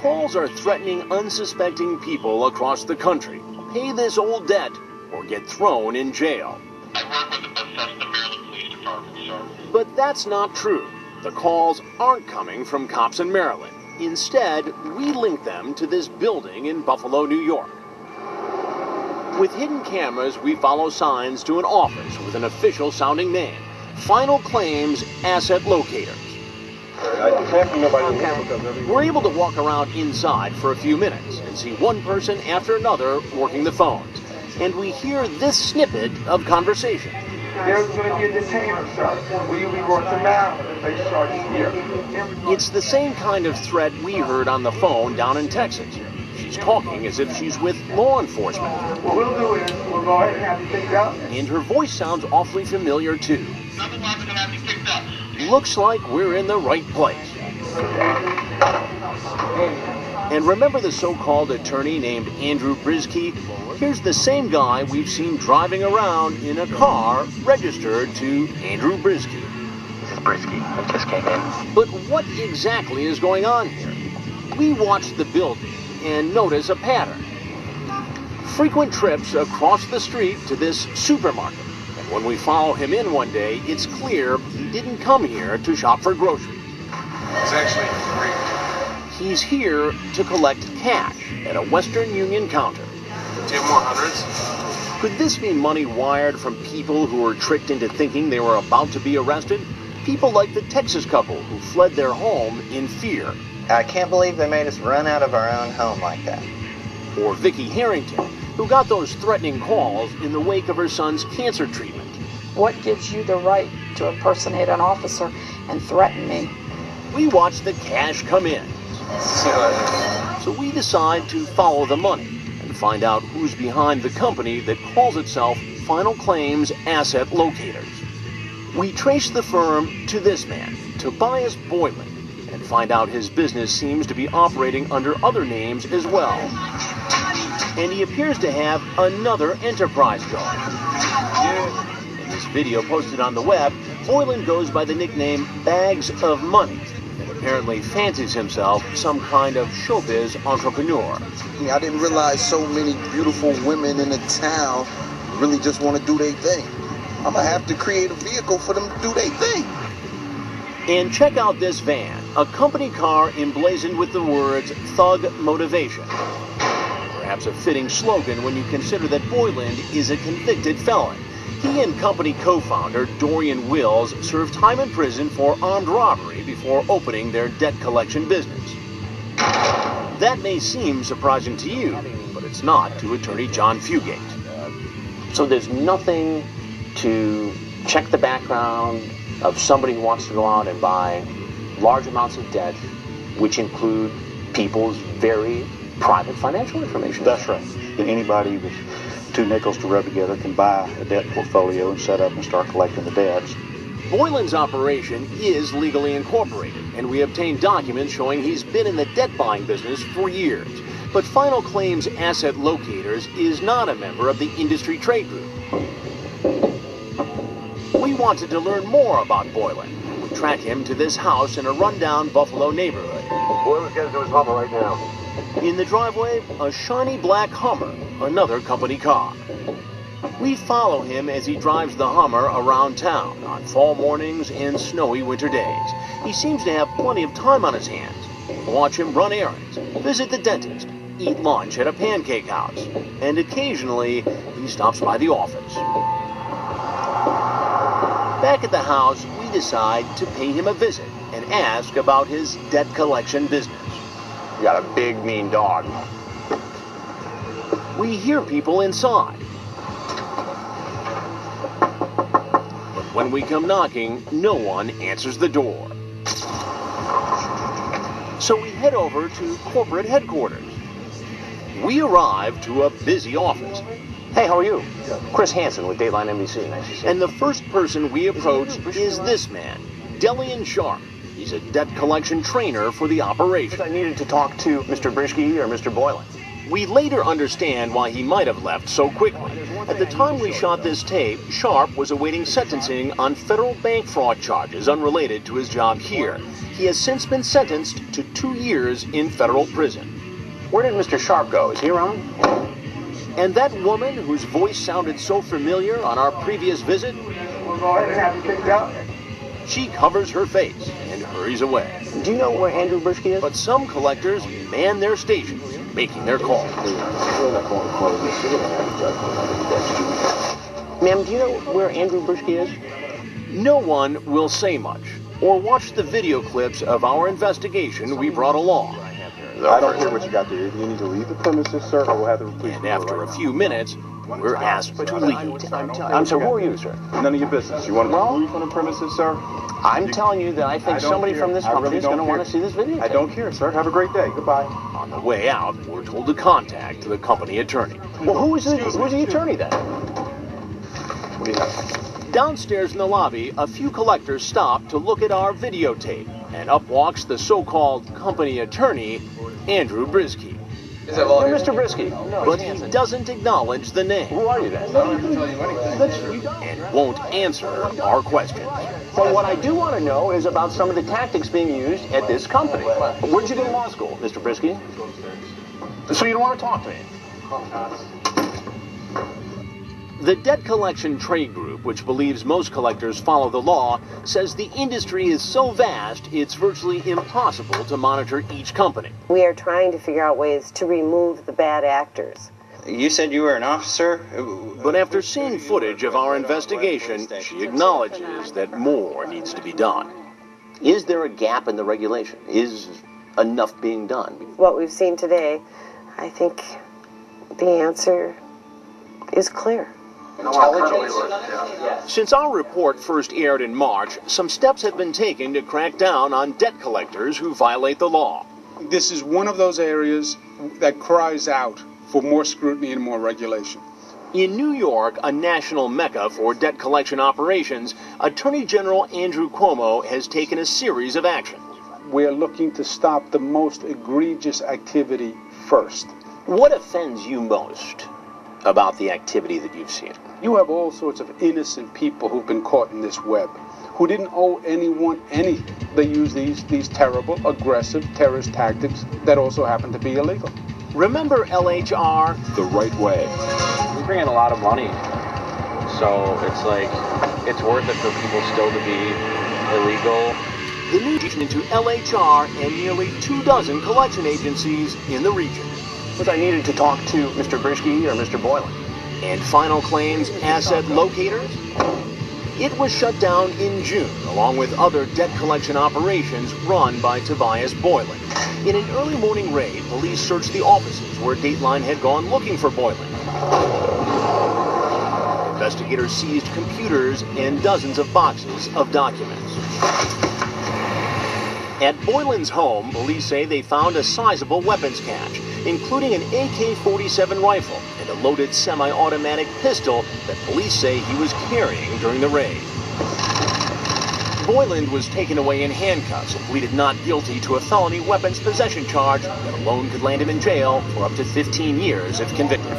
calls are threatening unsuspecting people across the country. Pay this old debt or get thrown in jail. I work with the Bethesda, Maryland Police Department, sir. But that's not true. The calls aren't coming from cops in Maryland. Instead, we link them to this building in Buffalo, New York. With hidden cameras, we follow signs to an office with an official-sounding name, Final Claims Asset Locators. We're able to walk around inside for a few minutes and see one person after another working the phones. And we hear this snippet of conversation. There's going to be a detainer, sir. Will you be brought to Maryland and face charges here? It's the same kind of threat we heard on the phone down in Texas. She's talking as if she's with law enforcement. What we'll do is we'll go ahead and have you picked up. And her voice sounds awfully familiar, too. Otherwise, we're going to have you picked up. Looks like we're in the right place. And remember the so-called attorney named Andrew Brisky? Here's the same guy we've seen driving around in a car registered to Andrew Brisky. This is Brisky. I just came in. But what exactly is going on here? We watch the building and notice a pattern. Frequent trips across the street to this supermarket. And when we follow him in one day, it's clear he didn't come here to shop for groceries. It's actually free. He's here to collect cash at a Western Union counter. Do you have more hundreds? Could this be money wired from people who were tricked into thinking they were about to be arrested? People like the Texas couple who fled their home in fear. I can't believe they made us run out of our own home like that. Or Vicki Harrington, who got those threatening calls in the wake of her son's cancer treatment. What gives you the right to impersonate an officer and threaten me? We watch the cash come in. So we decide to follow the money and find out who's behind the company that calls itself Final Claims Asset Locators. We trace the firm to this man, Tobias Boylan, and find out his business seems to be operating under other names as well. And he appears to have another enterprise going. In this video posted on the web, Boylan goes by the nickname Bags of Money, and apparently fancies himself some kind of showbiz entrepreneur. I didn't realize so many beautiful women in the town really just want to do their thing. I'm going to have to create a vehicle for them to do their thing. And check out this van, a company car emblazoned with the words Thug Motivation. Perhaps a fitting slogan when you consider that Boylan is a convicted felon. He and company co-founder Dorian Wills served time in prison for armed robbery before opening their debt collection business. That may seem surprising to you, but it's not to attorney John Fugate. So there's nothing to check the background of somebody who wants to go out and buy large amounts of debt, which include people's very private financial information. That's right. And anybody with two nickels to rub together can buy a debt portfolio and set up and start collecting the debts. Boylan's operation is legally incorporated, and we obtained documents showing he's been in the debt buying business for years. But Final Claims Asset Locators is not a member of the industry trade group. We wanted to learn more about Boylan. We track him to this house in a rundown Buffalo neighborhood. Boylan's getting to his Hummer right now. In the driveway, a shiny black Hummer, another company car. We follow him as he drives the Hummer around town on fall mornings and snowy winter days. He seems to have plenty of time on his hands. Watch him run errands, visit the dentist, eat lunch at a pancake house, and occasionally he stops by the office. Back at the house, we decide to pay him a visit and ask about his debt collection business. You got a big, mean dog. We hear people inside. But when we come knocking, no one answers the door. So we head over to corporate headquarters. We arrive to a busy office. Hey, how are you? Chris Hansen with Dateline NBC. Nice to see you. And the first person we approach is this man, Delian Sharp. He's a debt collection trainer for the operation. I needed to talk to Mr. Brisky or Mr. Boylan. We later understand why he might have left so quickly. At the time we shot this tape, Sharp was awaiting sentencing on federal bank fraud charges unrelated to his job here. He has since been sentenced to 2 years in federal prison. Where did Mr. Sharp go? Is he around? And that woman whose voice sounded so familiar on our previous visit, We'll go ahead and have you picked up. she covers her face and hurries away. Do you know where Andrew Brisky is? But some collectors man their stations, making their calls. Ma'am, do you know where Andrew Brisky is? No one will say much or watch the video clips of our investigation we brought along. I don't care what you got there. You need to leave the premises, sir, or we'll have the police. And after a few minutes, we're asked to leave. I'm sorry, who are you, sir? None of your business. You want to move from the premises, sir? I'm telling you that I think somebody from this company is going to want to see this video. I don't care, sir. Have a great day. Goodbye. On the way out, we're told to contact the company attorney. Well, who's the attorney then? What do you have? Downstairs in the lobby, a few collectors stop to look at our videotape, and up walks the so-called company attorney, Andrew Brisky. You're Mr. Brisky. But he doesn't acknowledge the name. Who are you then? And won't answer our questions. Well, what I do want to know is about some of the tactics being used at this company. Where'd you go to law school, Mr. Brisky? So you don't want to talk to me? The Debt Collection Trade Group, which believes most collectors follow the law, says the industry is so vast it's virtually impossible to monitor each company. We are trying to figure out ways to remove the bad actors. You said you were an officer? But after seeing footage of our investigation, she acknowledges that more needs to be done. Is there a gap in the regulation? Is enough being done? What we've seen today, I think the answer is clear. Since our report first aired in March, some steps have been taken to crack down on debt collectors who violate the law. This is one of those areas that cries out for more scrutiny and more regulation. In New York, a national mecca for debt collection operations, Attorney General Andrew Cuomo has taken a series of actions. We're looking to stop the most egregious activity first. What offends you most about the activity that you've seen? You have all sorts of innocent people who've been caught in this web, who didn't owe anyone anything. They use these terrible, aggressive terrorist tactics that also happen to be illegal. Remember LHR? The right way. We bring in a lot of money, so it's like, it's worth it for people still to be illegal. The new addition into LHR and nearly 24 collection agencies in the region. Was I needed to talk to Mr. Brisky or Mr. Boylan? And Final Claims Asset Locators? It was shut down in June, along with other debt collection operations run by Tobias Boylan. In an early morning raid, police searched the offices where Dateline had gone looking for Boylan. Investigators seized computers and dozens of boxes of documents. At Boylan's home, police say they found a sizable weapons cache, including an AK-47 rifle and a loaded semi-automatic pistol that police say he was carrying during the raid. Boylan was taken away in handcuffs and pleaded not guilty to a felony weapons possession charge that alone could land him in jail for up to 15 years if convicted.